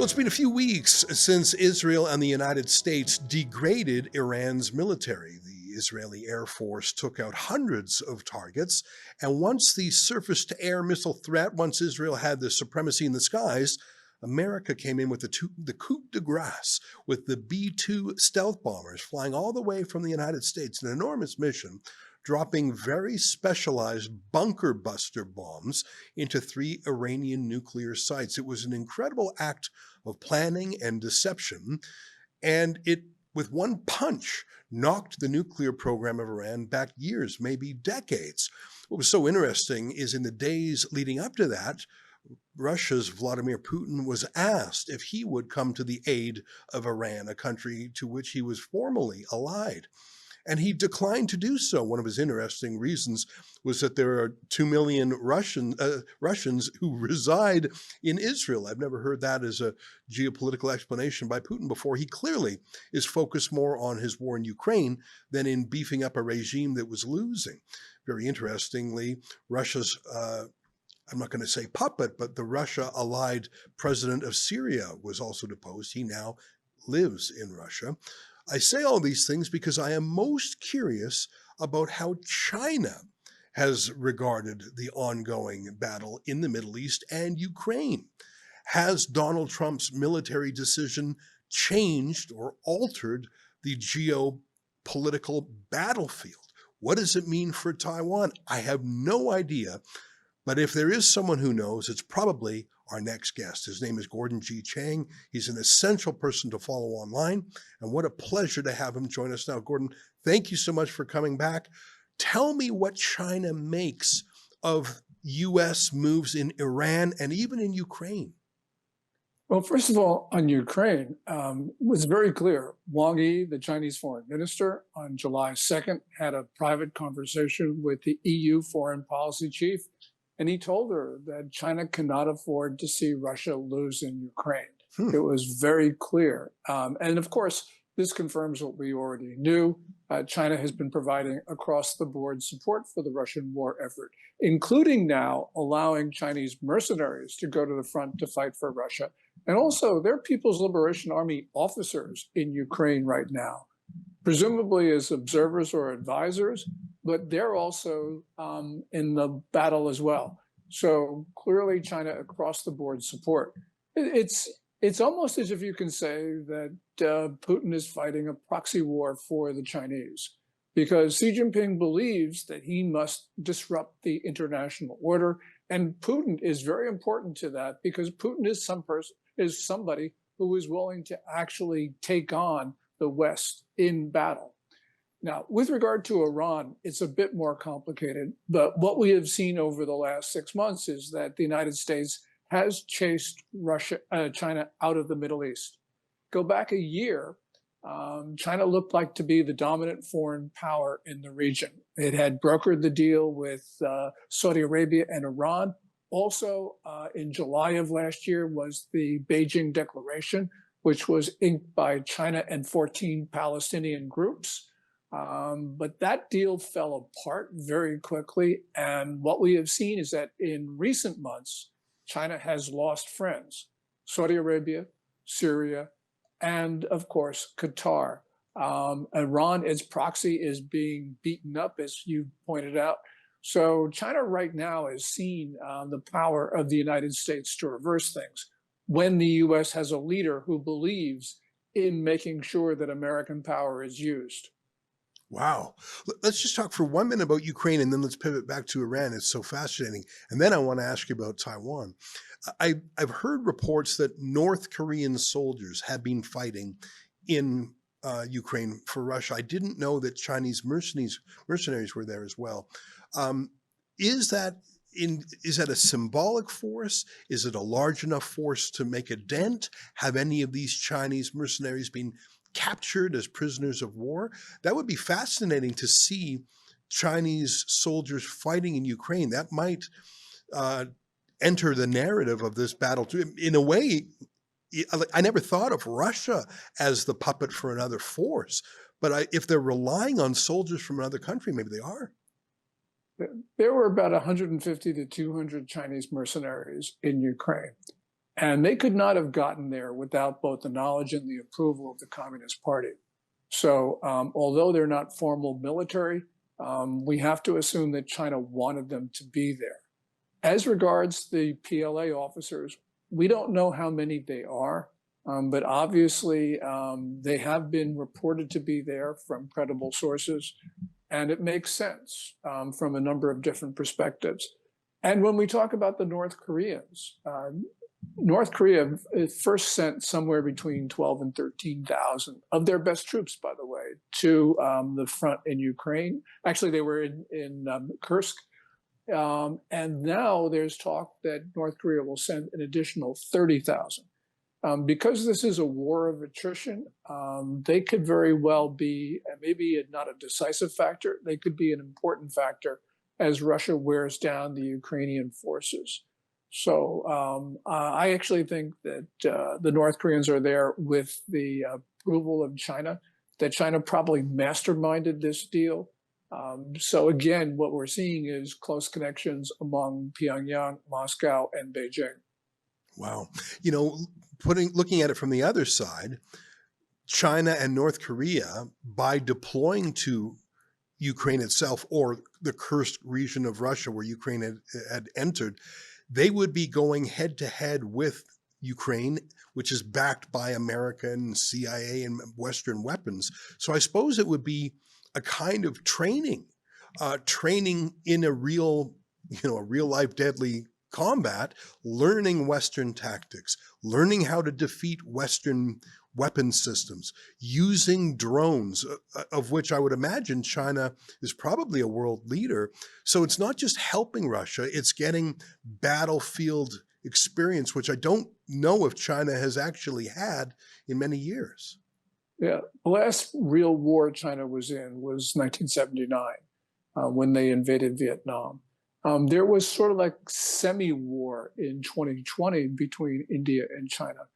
Well, it's been a few weeks since Israel and the United States degraded Iran's military. The Israeli Air Force took out hundreds of targets, and once the surface to air missile threat, once Israel had the supremacy in the skies, America came in with the coup de grace with the B 2 stealth bombers flying all the way from the United States, an enormous mission, dropping very specialized bunker buster bombs into three Iranian nuclear sites. It was an incredible act of planning and deception, and it, with one punch, knocked the nuclear program of Iran back years, maybe decades. What was so interesting is in the days leading up to that, Russia's Vladimir Putin was asked if he would come to the aid of Iran, a country to which he was formally allied. And he declined to do so. One of his interesting reasons was that there are 2 million Russians who reside in Israel. I've never heard that as a geopolitical explanation by Putin before. He clearly is focused more on his war in Ukraine than in beefing up a regime that was losing. Very interestingly, Russia's I'm not going to say puppet, but the Russia-allied president of Syria was also deposed. He now lives in Russia. I say all these things because I am most curious about how China has regarded the ongoing battle in the Middle East and Ukraine. Has Donald Trump's military decision changed or altered the geopolitical battlefield? What does it mean for Taiwan? I have no idea. But if there is someone who knows, it's probably our next guest. His name is Gordon G. Chang. He's an essential person to follow online. And what a pleasure to have him join us now. Gordon, thank you so much for coming back. Tell me what China makes of U.S. moves in Iran and even in Ukraine. Well, first of all, on Ukraine, was very clear. Wang Yi, the Chinese foreign minister, on July 2nd, had a private conversation with the EU foreign policy chief. And he told her that China cannot afford to see Russia lose in Ukraine. It was very clear. And of course, this confirms what we already knew. China has been providing across-the-board support for the Russian war effort, including now allowing Chinese mercenaries to go to the front to fight for Russia. And also, there are People's Liberation Army officers in Ukraine right now, presumably as observers or advisors, but they're also in the battle as well. So clearly China across the board support. It's almost as if you can say that Putin is fighting a proxy war for the Chinese, because Xi Jinping believes that he must disrupt the international order. And Putin is very important to that, because Putin is somebody who is willing to actually take on the West in battle. Now, with regard to Iran, it's a bit more complicated. But what we have seen over the last 6 months is that the United States has chased China out of the Middle East. Go back a year, China looked like to be the dominant foreign power in the region. It had brokered the deal with Saudi Arabia and Iran. Also, in July of last year was the Beijing Declaration, which was inked by China and 14 Palestinian groups. But that deal fell apart very quickly. And what we have seen is that in recent months, China has lost friends: Saudi Arabia, Syria, and of course, Qatar. Iran, its proxy, is being beaten up, as you pointed out. So China right now is seeing the power of the United States to reverse things when the U.S. has a leader who believes in making sure that American power is used. Wow. Let's just talk for 1 minute about Ukraine, and then let's pivot back to Iran. It's so fascinating. And then I want to ask you about Taiwan. I've heard reports that North Korean soldiers have been fighting in Ukraine for Russia. I didn't know that Chinese mercenaries were there as well. Is that a symbolic force? Is it a large enough force to make a dent? Have any of these Chinese mercenaries been captured as prisoners of war? That would be fascinating to see Chinese soldiers fighting in Ukraine. That might enter the narrative of this battle too. In a way, I never thought of Russia as the puppet for another force, but if they're relying on soldiers from another country, maybe they are. There were about 150 to 200 Chinese mercenaries in Ukraine. And they could not have gotten there without both the knowledge and the approval of the Communist Party. So, although they're not formal military, we have to assume that China wanted them to be there. As regards the PLA officers, we don't know how many they are, but obviously they have been reported to be there from credible sources, and it makes sense from a number of different perspectives. And when we talk about the North Koreans, North Korea first sent somewhere between 12 and 13,000 of their best troops, by the way, to the front in Ukraine. Actually, they were in Kursk. And now there's talk that North Korea will send an additional 30,000. Because this is a war of attrition, they could very well be, maybe not a decisive factor, they could be an important factor as Russia wears down the Ukrainian forces. So I actually think that the North Koreans are there with the approval of China, that China probably masterminded this deal. So again, what we're seeing is close connections among Pyongyang, Moscow, and Beijing. Wow. You know, looking at it from the other side, China and North Korea, by deploying to Ukraine itself or the Kursk region of Russia where Ukraine had entered, they would be going head to head with Ukraine, which is backed by American CIA and Western weapons. So I suppose it would be a kind of training in a real life deadly combat, learning Western tactics, learning how to defeat Western weapon systems, using drones, of which I would imagine China is probably a world leader. So it's not just helping Russia, it's getting battlefield experience, which I don't know if China has actually had in many years. Yeah, the last real war China was in was 1979, when they invaded Vietnam. There was sort of like semi-war in 2020 between India and China,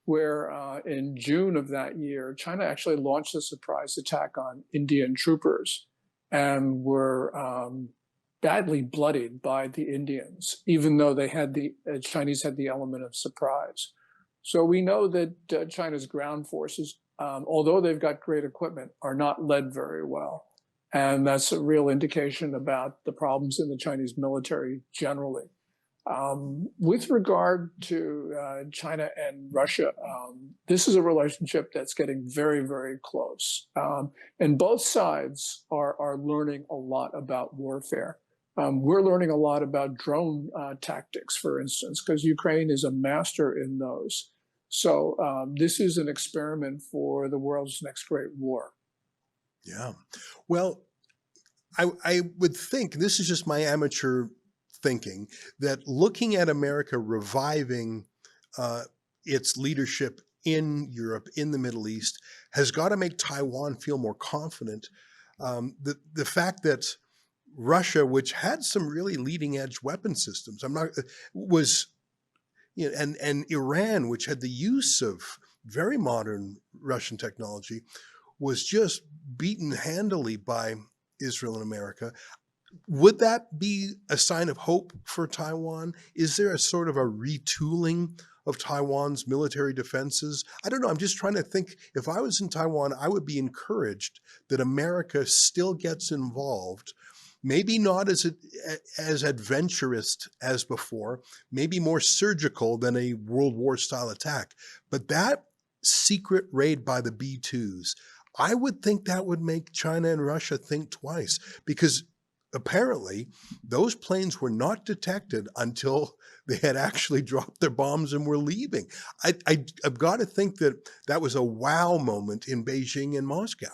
where in June of that year, China actually launched a surprise attack on Indian troopers and were badly bloodied by the Indians, even though they had the Chinese had the element of surprise. So we know that China's ground forces, although they've got great equipment, are not led very well. And that's a real indication about the problems in the Chinese military generally. With regard to China and Russia, this is a relationship that's getting very, very close. And both sides are learning a lot about warfare. We're learning a lot about drone tactics, for instance, because Ukraine is a master in those. So this is an experiment for the world's next great war. Yeah. Well, I would think, this is just my amateur thinking, that looking at America reviving its leadership in Europe, in the Middle East, has got to make Taiwan feel more confident. The fact that Russia, which had some really leading edge weapon systems, and Iran, which had the use of very modern Russian technology, was just beaten handily by Israel and America. Would that be a sign of hope for Taiwan? Is there a sort of a retooling of Taiwan's military defenses? I don't know. I'm just trying to think. If I was in Taiwan, I would be encouraged that America still gets involved. Maybe not as adventurous as before, maybe more surgical than a World War style attack. But that secret raid by the B-2s, I would think that would make China and Russia think twice, because apparently those planes were not detected until they had actually dropped their bombs and were leaving. I've got to think that was a wow moment in Beijing and Moscow.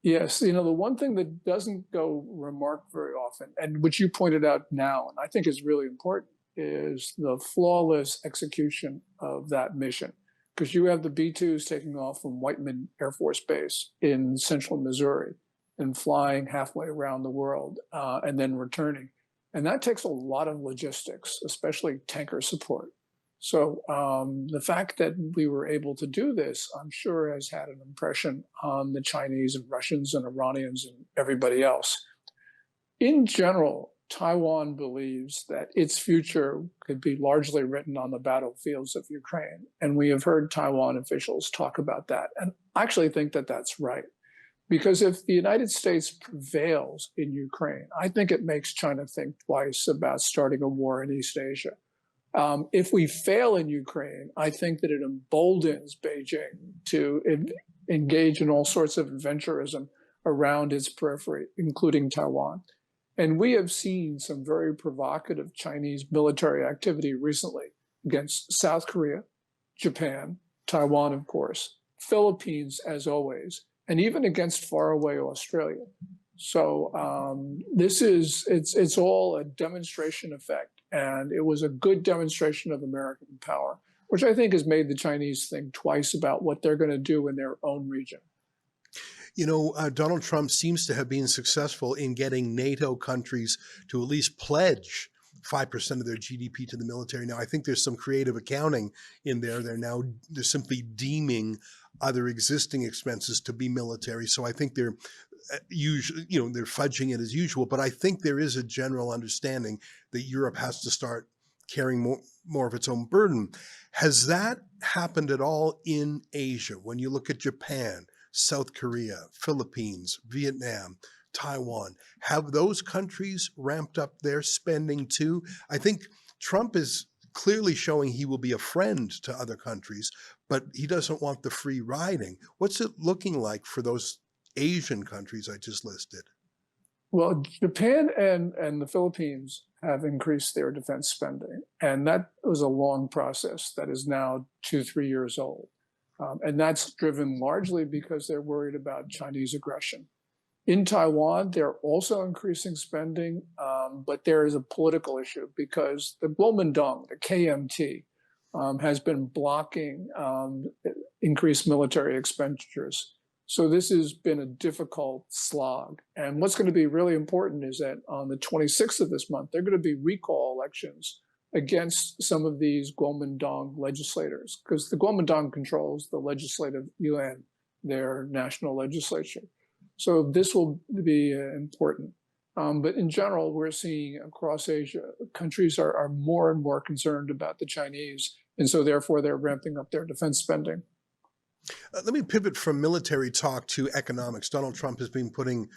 Yes, the one thing that doesn't go remarked very often, and which you pointed out now, and I think is really important, is the flawless execution of that mission. Because you have the B-2s taking off from Whiteman Air Force Base in central Missouri and flying halfway around the world and then returning. And that takes a lot of logistics, especially tanker support. So the fact that we were able to do this, I'm sure, has had an impression on the Chinese and Russians and Iranians and everybody else. In general, Taiwan believes that its future could be largely written on the battlefields of Ukraine. And we have heard Taiwan officials talk about that. And I actually think that that's right. Because if the United States prevails in Ukraine, I think it makes China think twice about starting a war in East Asia. If we fail in Ukraine, I think that it emboldens Beijing to engage in all sorts of adventurism around its periphery, including Taiwan. And we have seen some very provocative Chinese military activity recently against South Korea, Japan, Taiwan, of course, Philippines, as always, and even against faraway Australia. So it's all a demonstration effect. And it was a good demonstration of American power, which I think has made the Chinese think twice about what they're going to do in their own region. You know, Donald Trump seems to have been successful in getting NATO countries to at least pledge 5% of their GDP to the military. Now, I think there's some creative accounting in there. They're simply deeming other existing expenses to be military. So I think they're usually, they're fudging it as usual. But I think there is a general understanding that Europe has to start carrying more of its own burden. Has that happened at all in Asia? When you look at Japan, South Korea, Philippines, Vietnam, Taiwan, have those countries ramped up their spending too? I think Trump is clearly showing he will be a friend to other countries, but he doesn't want the free riding. What's it looking like for those Asian countries I just listed? Well, Japan and the Philippines have increased their defense spending, and that was a long process that is now 2-3 years old. And that's driven largely because they're worried about Chinese aggression. In Taiwan, they're also increasing spending, but there is a political issue because the Kuomintang, the KMT, has been blocking increased military expenditures. So this has been a difficult slog. And what's going to be really important is that on the 26th of this month, there are going to be recall elections against some of these Kuomintang legislators, because the Kuomintang controls the legislative yuan, their national legislature. So this will be important. But in general, we're seeing across Asia, countries are more and more concerned about the Chinese, and so therefore they're ramping up their defense spending. Let me pivot from military talk to economics. Donald Trump has been putting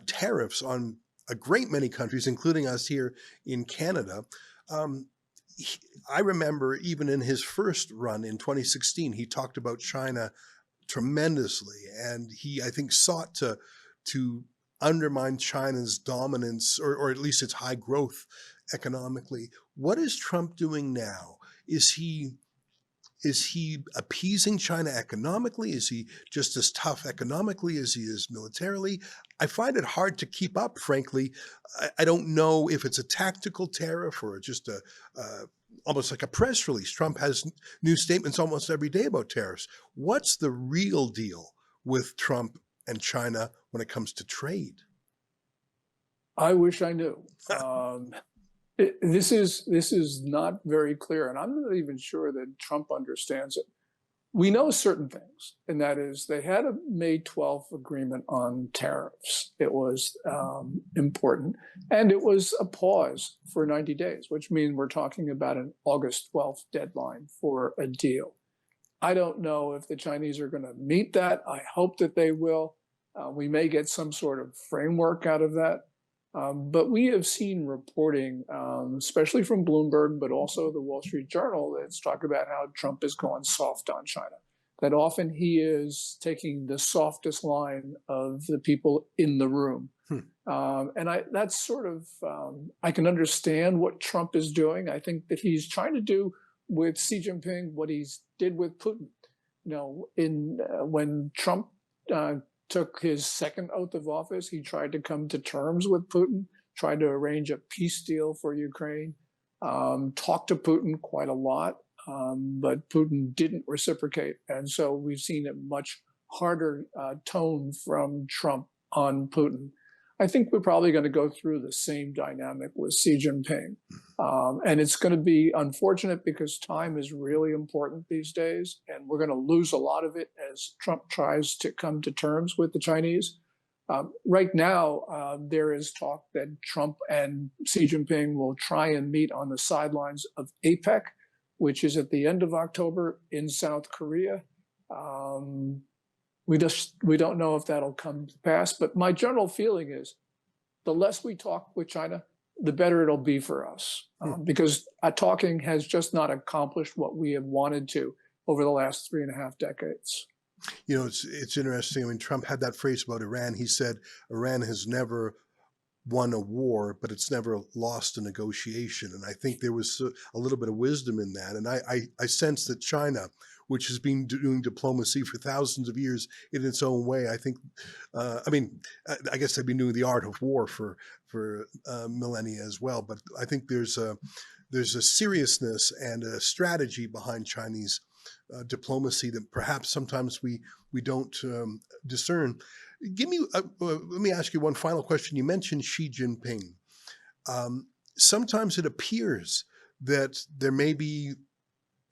tariffs on a great many countries, including us here in Canada. I remember even in his first run in 2016, he talked about China tremendously, and he, I think, sought to undermine China's dominance or at least its high growth economically. What is Trump doing now? Is he appeasing China economically? Is he just as tough economically as he is militarily? I find it hard to keep up, frankly. I don't know if it's a tactical tariff or just almost like a press release. Trump has new statements almost every day about tariffs. What's the real deal with Trump and China when it comes to trade? I wish I knew. This is not very clear, and I'm not even sure that Trump understands it. We know certain things, and that is they had a May 12th agreement on tariffs. It was important, and it was a pause for 90 days, which means we're talking about an August 12th deadline for a deal. I don't know if the Chinese are going to meet that. I hope that they will. We may get some sort of framework out of that. But we have seen reporting, especially from Bloomberg, but also the Wall Street Journal, that's talking about how Trump is going soft on China, that often he is taking the softest line of the people in the room. That's sort of, I can understand what Trump is doing. I think that he's trying to do with Xi Jinping what he did with Putin. When Trump took his second oath of office, he tried to come to terms with Putin, tried to arrange a peace deal for Ukraine, talked to Putin quite a lot, but Putin didn't reciprocate. And so we've seen a much harder tone from Trump on Putin. I think we're probably going to go through the same dynamic with Xi Jinping. And it's going to be unfortunate because time is really important these days, and we're going to lose a lot of it as Trump tries to come to terms with the Chinese. Right now, there is talk that Trump and Xi Jinping will try and meet on the sidelines of APEC, which is at the end of October in South Korea. We don't know if that'll come to pass, but my general feeling is the less we talk with China, the better it'll be for us, because talking has just not accomplished what we have wanted to over the last 3.5 decades. You know, it's interesting. I mean, Trump had that phrase about Iran. He said Iran has never won a war, but it's never lost a negotiation. And I think there was a little bit of wisdom in that. And I sense that China, which has been doing diplomacy for thousands of years in its own way, I think, I guess they've been doing the art of war for millennia as well. But I think there's a seriousness and a strategy behind Chinese diplomacy that perhaps sometimes we don't discern. Let me ask you one final question. You mentioned Xi Jinping. Sometimes it appears that there may be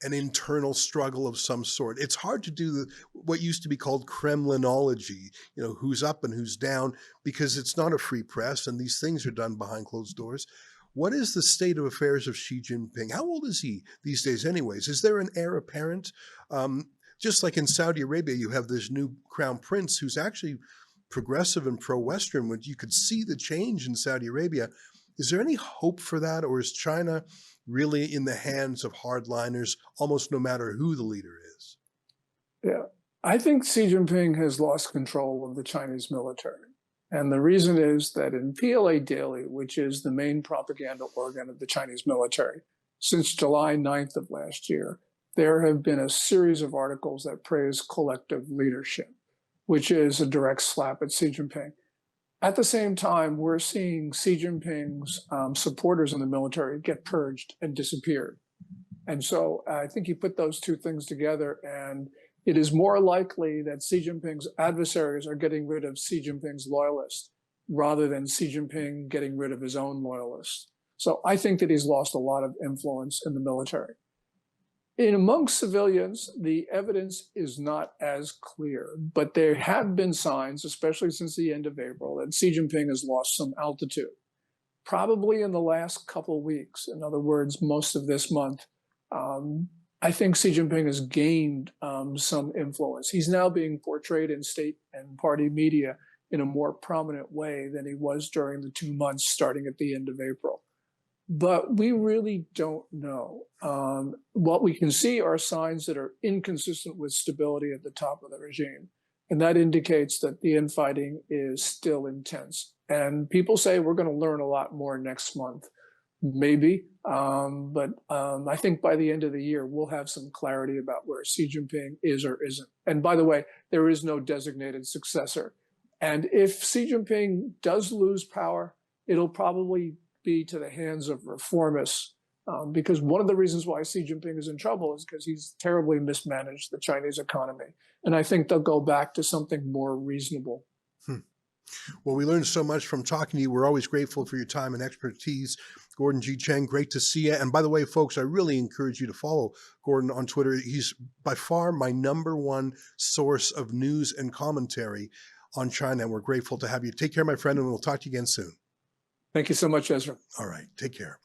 an internal struggle of some sort. It's hard to do what used to be called Kremlinology, you know, who's up and who's down, because it's not a free press and these things are done behind closed doors. What is the state of affairs of Xi Jinping? How old is he these days anyways? Is there an heir apparent? Just like in Saudi Arabia, you have this new crown prince who's actually progressive and pro-Western, when you could see the change in Saudi Arabia. Is there any hope for that? Or is China really in the hands of hardliners, almost no matter who the leader is? Yeah, I think Xi Jinping has lost control of the Chinese military. And the reason is that in PLA Daily, which is the main propaganda organ of the Chinese military, since July 9th of last year, there have been a series of articles that praise collective leadership, which is a direct slap at Xi Jinping. At the same time, we're seeing Xi Jinping's supporters in the military get purged and disappeared. And so I think you put those two things together, and it is more likely that Xi Jinping's adversaries are getting rid of Xi Jinping's loyalists rather than Xi Jinping getting rid of his own loyalists. So I think that he's lost a lot of influence in the military. Amongst civilians, the evidence is not as clear, but there have been signs, especially since the end of April, that Xi Jinping has lost some altitude. Probably in the last couple of weeks, in other words, most of this month, I think Xi Jinping has gained some influence. He's now being portrayed in state and party media in a more prominent way than he was during the 2 months starting at the end of April. But we really don't know. What we can see are signs that are inconsistent with stability at the top of the regime. And that indicates that the infighting is still intense. And people say we're going to learn a lot more next month. Maybe, but I think by the end of the year, we'll have some clarity about where Xi Jinping is or isn't. And by the way, there is no designated successor. And if Xi Jinping does lose power, it'll probably be to the hands of reformists, because one of the reasons why Xi Jinping is in trouble is because he's terribly mismanaged the Chinese economy. And I think they'll go back to something more reasonable. Well, we learned so much from talking to you. We're always grateful for your time and expertise. Gordon G. Chang, great to see you. And by the way, folks, I really encourage you to follow Gordon on Twitter. He's by far my #1 source of news and commentary on China. And we're grateful to have you. Take care, my friend, and we'll talk to you again soon. Thank you so much, Ezra. All right. Take care.